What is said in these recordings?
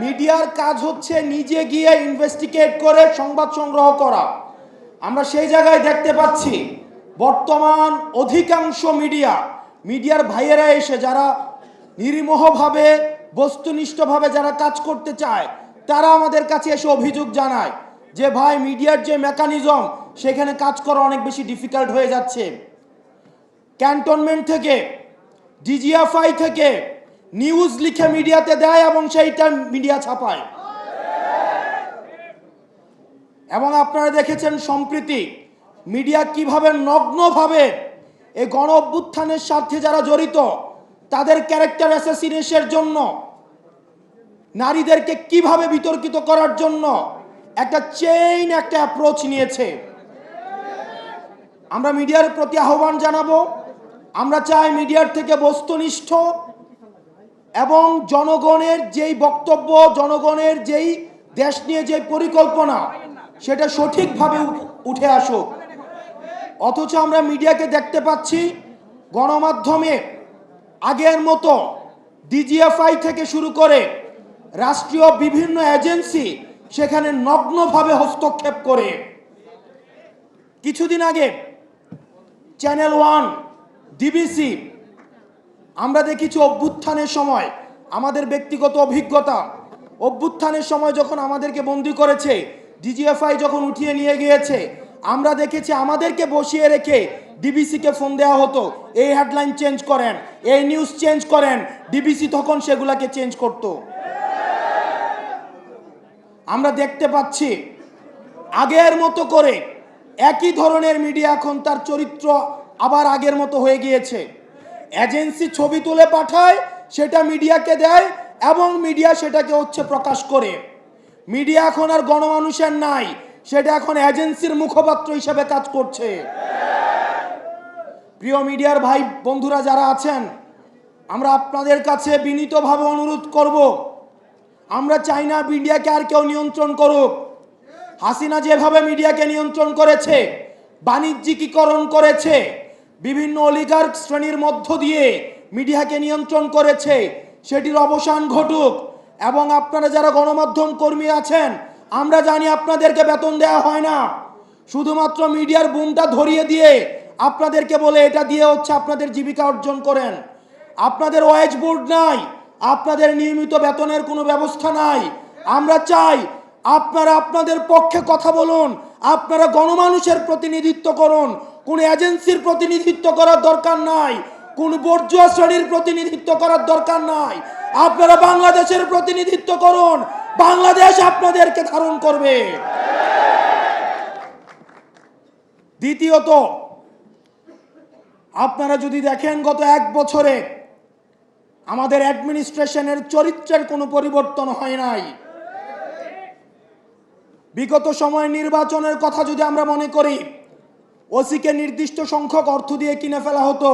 মিডিয়ার কাজ হচ্ছে নিজে গিয়ে ইনভেস্টিগেট করে সংবাদ সংগ্রহ করা। আমরা সেই জায়গায় দেখতে পাচ্ছি বর্তমান অধিকাংশ মিডিয়ার ভাইয়েরা এসে যারা নির্মোহভাবে বস্তুনিষ্ঠভাবে যারা কাজ করতে চায় তারা আমাদের কাছে এসে অভিযোগ জানায় যে ভাই মিডিয়ার যে মেকানিজম সেখানে কাজ করা অনেক বেশি ডিফিকাল্ট হয়ে যাচ্ছে। ক্যান্টনমেন্ট থেকে ডিজিএফআই থেকে নিউজ লিখে মিডিয়াতে দেয় এবং সেইটা মিডিয়া ছাপায়। এবং আপনারা দেখেছেন সম্প্রতি মিডিয়া কিভাবে নগ্নভাবে এই গণ অভ্যুত্থানের স্বার্থে যারা জড়িত তাদের ক্যারেক্টার অ্যাসাসিনেশনের জন্য নারীদেরকে কিভাবে বিতর্কিত করার জন্য একটা অ্যাপ্রোচ নিয়েছে। আমরা মিডিয়ার প্রতি আহ্বান জানাবো, আমরা চাই মিডিয়ার থেকে বস্তুনিষ্ঠ এবং জনগণের যেই বক্তব্য, জনগণের যেই দেশ নিয়ে যে পরিকল্পনা সেটা সঠিকভাবে উঠে আসুক। অথচ আমরা মিডিয়াকে দেখতে পাচ্ছি গণমাধ্যমে আগের মতো ডিজিএফআই থেকে শুরু করে রাষ্ট্রীয় বিভিন্ন এজেন্সি সেখানে নগ্নভাবে হস্তক্ষেপ করে। কিছুদিন আগে চ্যানেল 1, ডিবিসি আমরা দেখেছি অভ্যুত্থানের সময় আমাদের ব্যক্তিগত অভিজ্ঞতা, অভ্যুত্থানের সময় যখন আমাদেরকে বন্দী করেছে, ডিজিএফআই যখন উঠিয়ে নিয়ে গিয়েছে, আমরা দেখেছি আমাদেরকে বসিয়ে রেখে ডিবিসিকে ফোন দেওয়া হতো, এই হেডলাইন চেঞ্জ করেন, এই নিউজ চেঞ্জ করেন, ডিবিসি তখন সেগুলাকে চেঞ্জ করত। আমরা দেখতে পাচ্ছি আগের মতো করে একই ধরনের মিডিয়া এখন তার চরিত্র আবার আগের মতো হয়ে গিয়েছে। এজেন্সি ছবি তুলে পাঠায়, সেটা মিডিয়াকে দেয় এবং মিডিয়া সেটাকে প্রকাশ করে। মিডিয়া এখন আর গণমানুষের নাই, সেটা এখন এজেন্সির মুখপাত্র হিসেবে কাজ করছে। প্রিয় মিডিয়ার ভাই বন্ধুরা যারা আছেন, আমরা আপনাদের কাছে বিনীতভাবে অনুরোধ করব, আমরা চাই না মিডিয়াকে আর কেউ নিয়ন্ত্রণ করুক। হাসিনা যেভাবে মিডিয়াকে নিয়ন্ত্রণ করেছে, বাণিজ্যিকীকরণ করেছে, বিভিন্ন অলিগার্ক শ্রেণীর মধ্য দিয়ে মিডিয়াকে নিয়ন্ত্রণ করেছে, সেটির অবসান ঘটুক। এবং আপনারা যারা গণমাধ্যম কর্মী আছেন, আমরা জানি আপনাদেরকে বেতন দেওয়া হয় না, শুধুমাত্র মিডিয়ার বুমটা ধরিয়ে দিয়ে আপনাদেরকে বলে এটা দিয়ে আপনাদের জীবিকা অর্জন করেন। আপনাদের ওয়েজ বোর্ড নাই, আপনাদের নিয়মিত বেতনের কোনো ব্যবস্থা নাই। আমরা চাই আপনারা আপনাদের পক্ষে কথা বলুন, আপনারা গণমানুষের প্রতিনিধিত্ব করুন, কোন এজেন্সির প্রতিনিধিত্ব করার দরকার নাই, কোন বর্জ্য শ্রেণীর প্রতিনিধিত্ব করার দরকার নাই। আপনারা বাংলাদেশের প্রতিনিধিত্ব করুন, বাংলাদেশ আপনাদেরকে ধারণ করবে। দ্বিতীয়ত, আপনারা যদি দেখেন গত 1 বছরে আমাদের অ্যাডমিনিস্ট্রেশনের চরিত্রের কোনো পরিবর্তন হয় নাই। বিগত সময় নির্বাচনের কথা যদি আমরা মনে করি, ওসিকে নির্দিষ্ট সংখ্যক অর্থ দিয়ে কিনে ফেলা হতো,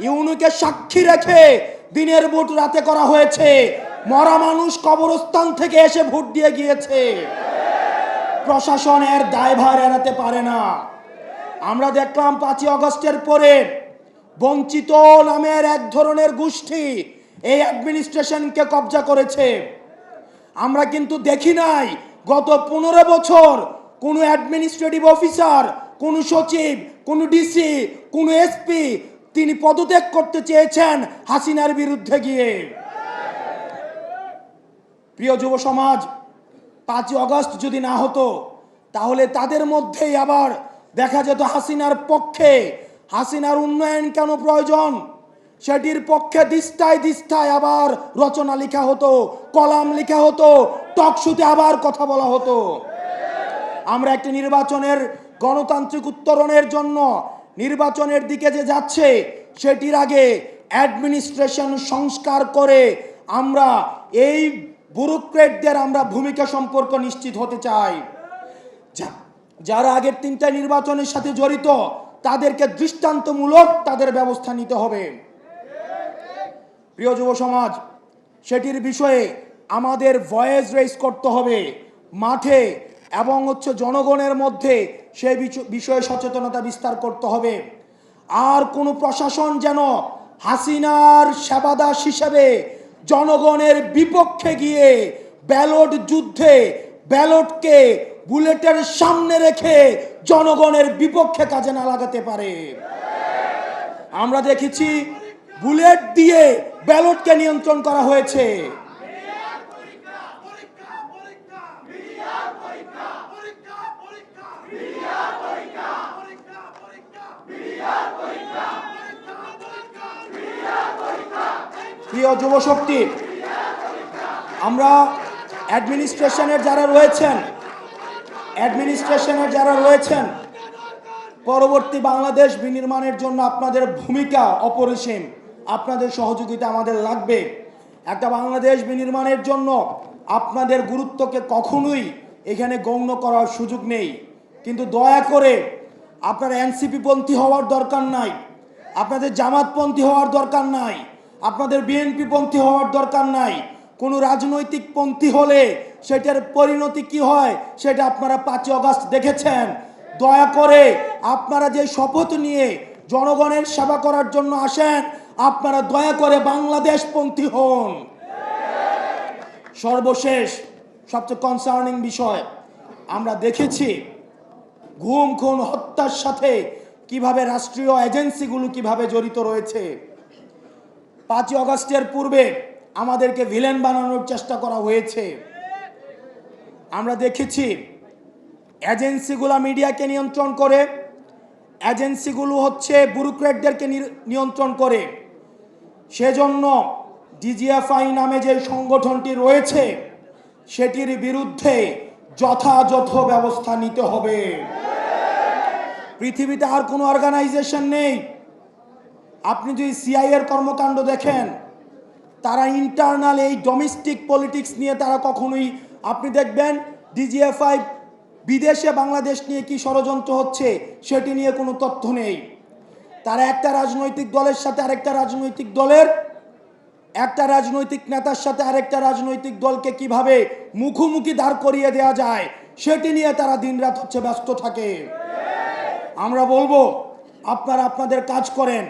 ইউনুকে সাক্ষী রেখে দিনের ভোট রাতে করা হয়েছে, মরা মানুষ কবরস্থান থেকে এসে ভোট দিয়ে গিয়েছে। প্রশাসনের দায়ভার এড়াতে পারে না। আমরা দেখলাম 5ই আগস্টের পরে বঞ্চিত নামের এক ধরনের গোষ্ঠী এই অ্যাডমিনিস্ট্রেশনকে কবজা করেছে। আমরা কিন্তু দেখি নাই গত 15 বছর কোনো অ্যাডমিনিস্ট্রেটিভ অফিসার, কোনো সচিব, কোনো ডিসি, কোনো এসপি তিনি পদত্যাগ করতে চেয়েছেন হাসিনার বিরুদ্ধে গিয়ে। প্রিয় যুব সমাজ, 5ই আগস্ট যদি না হতো তাহলে তাদের মধ্যেই আবার দেখা যেত হাসিনার পক্ষে, হাসিনার উন্নয়ন কেন প্রয়োজন সেটির পক্ষে দিস্তায় দিস্তায় আবার রচনা লেখা হতো, কলাম লেখা হতো, টকশোতে আবার কথা বলা হতো। আমরা একটি নির্বাচনের গণতান্ত্রিক উত্তরণের জন্য নির্বাচনের দিকে যে যাচ্ছে, সেটির আগে অ্যাডমিনিস্ট্রেশন সংস্কার করে আমরা এই ব্যুরোক্রেটদের আমরা ভূমিকা সম্পর্ক নিশ্চিত হতে চাই। যারা আগের 3টা নির্বাচনের সাথে জড়িত তাদেরকে দৃষ্টান্তমূলক তাদের ব্যবস্থা নিতে হবে। প্রিয় যুব সমাজ, সেটির বিষয়ে আমাদের ভয়েস রেজ করতে হবে মাঠে এবং জনগণের মধ্যে সেই বিষয়ে সচেতনতা বিস্তার করতে হবে। আর কোনো প্রশাসন যেন হাসিনার সেবাদাস হিসেবে জনগণের বিপক্ষে গিয়ে ব্যালট যুদ্ধে ব্যালটকে বুলেটের সামনে রেখে জনগণের বিপক্ষে কাজে না লাগাতে পারে। আমরা দেখেছি বুলেট দিয়ে ব্যালটকে নিয়ন্ত্রণ করা হয়েছে। প্রিয় যুবশক্তি, আমরা অ্যাডমিনিস্ট্রেশনের যারা রয়েছেন পরবর্তী বাংলাদেশ বিনির্মাণের জন্য আপনাদের ভূমিকা অপরিসীম। আপনাদের সহযোগিতা আমাদের লাগবে। একটা বাংলাদেশ বিনির্মাণের জন্য আপনাদের গুরুত্বকে কখনোই এখানে গণ্য করার সুযোগ নেই। কিন্তু দয়া করে আপনারা এনসিপি পন্থী হওয়ার দরকার নাই, আপনাদের জামাতপন্থী হওয়ার দরকার নাই, আপনাদের বিএনপি পন্থী হওয়ার দরকার নাই। কোনো রাজনৈতিক পন্থী হলে সেটার পরিণতি কি হয় সেটা আপনারা 5 আগস্ট দেখেছেন। দয়া করে আপনারা যে শপথ নিয়ে জনগণের সেবা করার জন্য আসেন, আপনারা দয়া করে বাংলাদেশ পন্থী হন। সর্বশেষ সবচেয়ে কনসার্নিং বিষয়, আমরা দেখেছি গুম খুন হত্যার সাথে কিভাবে রাষ্ট্রীয় এজেন্সিগুলো কিভাবে জড়িত রয়েছে। 5 আগস্টের পূর্বে আমাদেরকে ভিলেন বানানোর চেষ্টা করা হয়েছে। আমরা দেখেছি এজেন্সিগুলো মিডিয়াকে নিয়ন্ত্রণ করে, এজেন্সিগুলো হচ্ছে ব্যুরোক্র্যাটদেরকে নিয়ন্ত্রণ করে। সেজন্য ডিজিএফআই নামে যে সংগঠনটি রয়েছে সেটির বিরুদ্ধে যথাযথ ব্যবস্থা নিতে হবে। পৃথিবীতে আর কোনো অর্গানাইজেশন নেই। আপনি যদি সিআইএর কর্মকাণ্ড দেখেন, তারা ইন্টারনাল এই ডোমেস্টিক পলিটিক্স নিয়ে তারা কখনোই, আপনি দেখবেন ডিজিএফআই বিদেশে বাংলাদেশ নিয়ে কি ষড়যন্ত্র হচ্ছে সেটি নিয়ে কোনো তথ্য নেই। তারা একটা রাজনৈতিক দলের সাথে আরেকটা রাজনৈতিক দলের, একটা রাজনৈতিক নেতার সাথে আরেকটা রাজনৈতিক দলকে কিভাবে মুখোমুখি দাঁড় করিয়ে দেওয়া যায় সেটি নিয়ে তারা দিনরাত হচ্ছে ব্যস্ত থাকে। আমরা বলবো আপনারা আপনাদের কাজ করেন।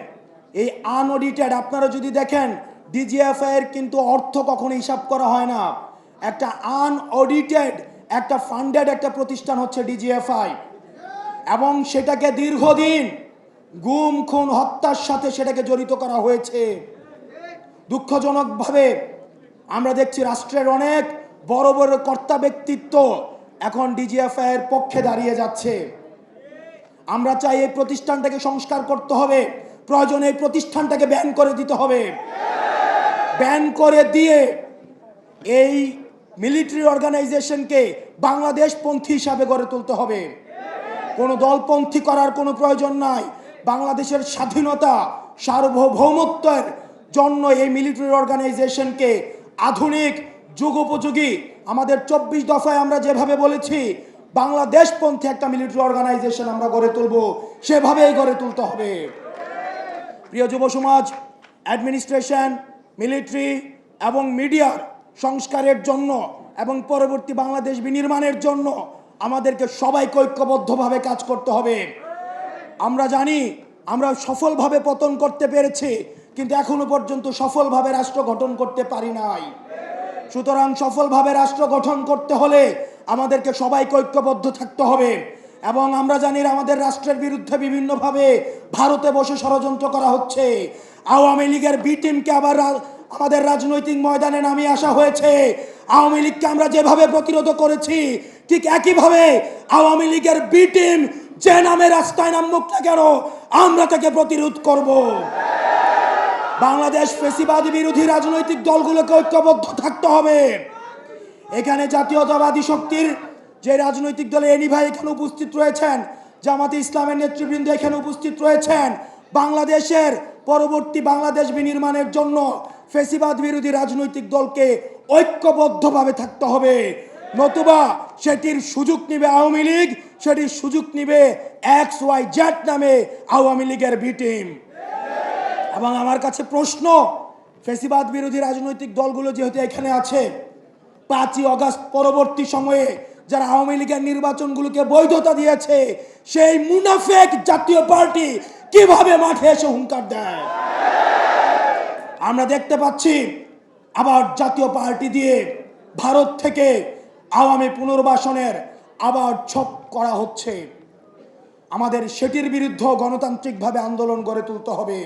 এই আনঅডিটেড, আপনারা যদি দেখেন ডিজিএফআই এর কিন্তু অর্থ কখনো হিসাব করা হয় না। একটা আনঅডিটেড একটা ফান্ডেড একটা প্রতিষ্ঠান হচ্ছে ডিজিএফআই, এবং সেটাকে দীর্ঘদিন গুম খুন হত্যার সাথে সেটাকে জড়িত করা হয়েছে। দুঃখজনকভাবে আমরা দেখছি রাষ্ট্রের অনেক বড় বড় কর্তা ব্যক্তিত্ব এখন ডিজিএফআই এর পক্ষে দাঁড়িয়ে যাচ্ছে। আমরা চাই এই প্রতিষ্ঠানটাকে সংস্কার করতে হবে, প্রয়োজনে এই প্রতিষ্ঠানটাকে ব্যান করে দিতে হবে। ব্যান করে দিয়ে এই মিলিটারি অর্গানাইজেশনকে বাংলাদেশ পন্থী হিসাবে গড়ে তুলতে হবে। কোনো দলপন্থী করার কোনো প্রয়োজন নাই। বাংলাদেশের স্বাধীনতা সার্বভৌমত্বের জন্য এই মিলিটারি অর্গানাইজেশনকে আধুনিক যুগোপযোগী, আমাদের 24 দফায় আমরা যেভাবে বলেছি বাংলাদেশপন্থী একটা মিলিটারি অর্গানাইজেশন আমরা গড়ে তুলব, সেভাবেই গড়ে তুলতে হবে। প্রিয় যুব সমাজ, অ্যাডমিনিস্ট্রেশন, মিলিটারি এবং মিডিয়ার সংস্কারের জন্য এবং পরবর্তী বাংলাদেশ বিনির্মাণের জন্য আমাদেরকে সবাইকে ঐক্যবদ্ধভাবে কাজ করতে হবে। আমরা জানি আমরা সফলভাবে পতন করতে পেরেছি, কিন্তু এখনো পর্যন্ত সফলভাবে রাষ্ট্র গঠন করতে পারি নাই। সুতরাং সফলভাবে রাষ্ট্র গঠন করতে হলে আমাদেরকে সবাইকে ঐক্যবদ্ধ থাকতে হবে। এবং আমরা জানি আমাদের রাষ্ট্রের বিরুদ্ধে বিভিন্নভাবে ভারতে বসে ষড়যন্ত্র করা হচ্ছে। আওয়ামী লীগের বি টিমকে আবার আমাদের রাজনৈতিক ময়দানে নামিয়ে আসা হয়েছে। আওয়ামী লীগকে আমরা যেভাবে প্রতিরোধ করেছি ঠিক একইভাবে আওয়ামী লীগের বি টিম যে নামে রাস্তায় নামুক না কেন আমরা তাকে প্রতিরোধ করব। বাংলাদেশ ফ্যাসিবাদী বিরোধী রাজনৈতিক দলগুলোকে ঐক্যবদ্ধ থাকতে হবে। এখানে জাতীয়তাবাদী শক্তির যে রাজনৈতিক দলে এনি ভাই এখানে উপস্থিত রয়েছেন, জামাতে ইসলামের নেতৃবৃন্দ এখানে উপস্থিত রয়েছেন। বাংলাদেশের পরবর্তী বাংলাদেশ বিনির্মাণের জন্য ফ্যাসিবাদ বিরোধী রাজনৈতিক দলকে ঐক্যবদ্ধভাবে থাকতে হবে, নতুবা সেটির সুযোগ নিবে আওয়ামী লীগ, সেটির সুযোগ নিবে XYZ নামে আওয়ামী লীগের বি টিম। এবং আমার কাছে প্রশ্ন, ফ্যাসিবাদ বিরোধী রাজনৈতিক দলগুলো যেহেতু এখানে আছে, 5 আগস্ট পরবর্তী সময়ে যারা আওয়ামী লীগের নির্বাচনগুলোকে বৈধতা দিয়েছে সেই মুনাফেক জাতীয় পার্টি কিভাবে মাঠে এসে হুঙ্কার দেয়? আমরা দেখতে পাচ্ছি আবার জাতীয় পার্টি দিয়ে ভারত থেকে আওয়ামী পুনর্বাসনের আবার ছক করা হচ্ছে। আমাদের সেটির বিরুদ্ধে গণতান্ত্রিকভাবে আন্দোলন গড়ে তুলতে হবে।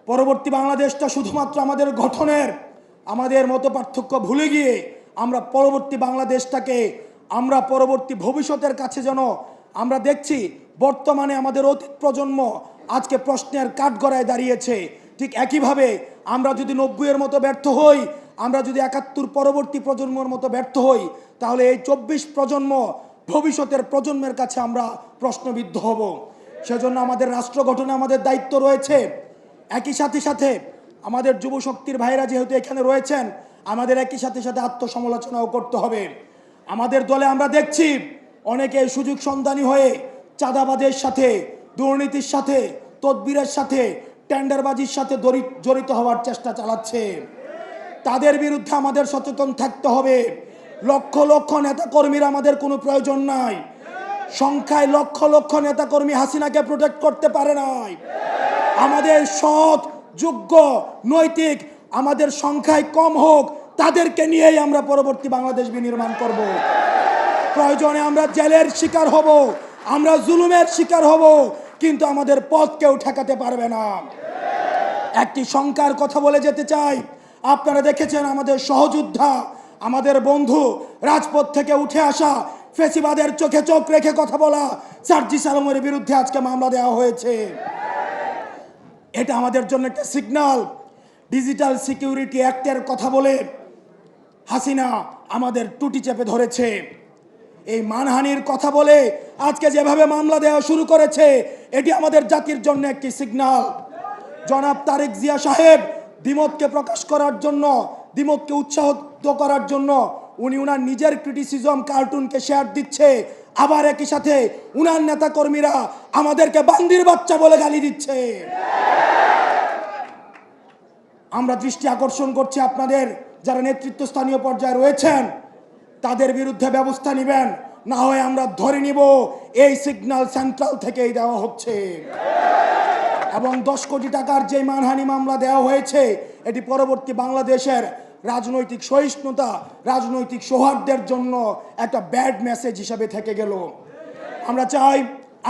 পরবর্তী বাংলাদেশটা শুধুমাত্র আমাদের গঠনের, আমাদের মত পার্থক্য ভুলে গিয়ে আমরা পরবর্তী বাংলাদেশটাকে আমরা পরবর্তী ভবিষ্যতের কাছে যেন আমরা দেখছি বর্তমানে আমাদের অতীত প্রজন্ম আজকে প্রশ্নের কাঠগড়ায় দাঁড়িয়েছে। ঠিক একইভাবে আমরা যদি 90-এর মতো ব্যর্থ হই, আমরা যদি 71 পরবর্তী প্রজন্মের মতো ব্যর্থ হই, তাহলে এই 24 প্রজন্ম ভবিষ্যতের প্রজন্মের কাছে আমরা প্রশ্নবিদ্ধ হব। সেজন্য আমাদের রাষ্ট্র গঠনে আমাদের দায়িত্ব রয়েছে। একই সাথে সাথে আমাদের যুব শক্তির ভাইরা যেহেতু এখানে রয়েছেন, আমাদের একই সাথে সাথে আত্মসমালোচনাও করতে হবে। আমাদের দলে আমরা দেখছি অনেকে সুযোগ সন্ধানী হয়ে চাঁদাবাজের সাথে, দুর্নীতির সাথে, তদবিরের সাথে, টেন্ডারবাজির সাথে জড়িত হওয়ার চেষ্টা চালাচ্ছে। তাদের বিরুদ্ধে আমাদের সচেতন থাকতে হবে। লক্ষ লক্ষ নেতাকর্মীর আমাদের কোনো প্রয়োজন নাই। সংখ্যায় লক্ষ লক্ষ নেতাকর্মী হাসিনাকে প্রোটেক্ট করতে পারে নাই। আমাদের সৎ, যোগ্য, নৈতিক, আমাদের সংখ্যায় কম হোক, তাদেরকে নিয়েই আমরা পরবর্তী বাংলাদেশ বিনির্মাণ করব। প্রয়োজনে আমরা জেলের শিকার হব, আমরা জুলুমের শিকার হব, কিন্তু আমাদের পথ কেউ ঠেকাতে পারবে না। একটি সংখ্যার কথা বলে যেতে চাই। আপনারা দেখেছেন আমাদের সহযোদ্ধা, আমাদের বন্ধু, রাজপথ থেকে উঠে আসা ফেসিবাদের চোখে চোখ রেখে কথা বলা সার্জিস আলমের বিরুদ্ধে আজকে মামলা দেওয়া হয়েছে। এটা আমাদের জন্য একটা সিগন্যাল। ডিজিটাল সিকিউরিটি অ্যাক্টের কথা বলে হাসিনা আমাদের টুটি চেপে ধরেছে। এই মানহানির কথা বলে আজকে যেভাবে মামলা দেওয়া শুরু করেছে, এটি আমাদের জাতির জন্য একটি সিগন্যাল। জনাব তারেক জিয়া সাহেব দ্বিমতকে প্রকাশ করার জন্য, দ্বিমতকে উৎসাহিত করার জন্য উনি উনার নিজের ক্রিটিসিজম কার্টুনকে শেয়ার দিচ্ছে, আবার একই সাথে উনার নেতাকর্মীরা আমাদেরকে বান্দির বাচ্চা বলে গালি দিচ্ছে। আমরা দৃষ্টি আকর্ষণ করছি আপনাদের যারা নেতৃত্বস্থানীয় পর্যায়ে রয়েছেন, তাদের বিরুদ্ধে ব্যবস্থা নেবেন, না হয় আমরা ধরে নিব এই সিগন্যাল সেন্ট্রাল থেকেই দেওয়া হচ্ছে। এবং 10 কোটি টাকার যে মানহানি মামলা দেওয়া হয়েছে, এটি পরবর্তী বাংলাদেশের রাজনৈতিক সহিষ্ণুতা, রাজনৈতিক সৌহার্দ্যের জন্য একটা ব্যাড মেসেজ হিসাবে থেকে গেল। আমরা চাই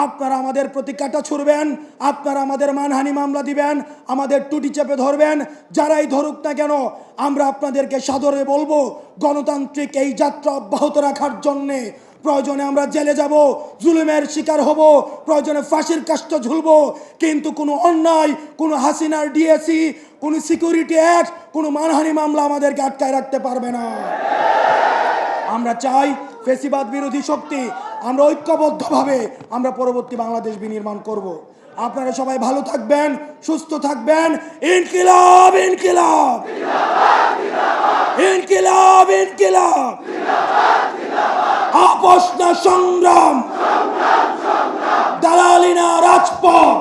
আপনারা আমাদের প্রতি কাঁটা ছুড়বেন, আপনারা আমাদের মানহানি মামলা দিবেন, আমাদের টুটি চেপে ধরবেন, যারাই ধরুক না কেন আমরা আপনাদেরকে সাদরে বলবো গণতান্ত্রিক এই যাত্রা অব্যাহত রাখার জন্যে প্রয়োজনে আমরা জেলে যাব, জুলুমের শিকার হব, প্রয়োজনে ফাঁসির কাষ্ঠ ঝুলবো, কিন্তু কোনো অন্যায়, কোনো হাসিনার ডিএসি, কোনো সিকিউরিটি অ্যাক্ট, কোনো মানহানি মামলা আমাদেরকে আটকায় রাখতে পারবে না। আমরা চাই ফেসিবাদ বিরোধী শক্তি আমরা ঐক্যবদ্ধভাবে আমরা পরবর্তী বাংলাদেশ বিনির্মাণ করব। আপনারা সবাই ভালো থাকবেন, সুস্থ থাকবেন। ইনকিলাব ইনকিলাব ইনকিলাব ইনকিলাব, আপোষ না সংগ্রাম, দালালি না রাজপথ,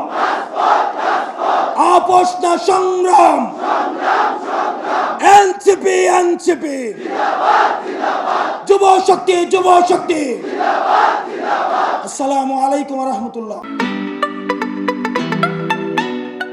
আপোষ না সংগ্রাম, এনসিপি এনসিপি, যুব শক্তি যুব শক্তি। আসসালামু আলাইকুম ওয়া রাহমাতুল্লাহ।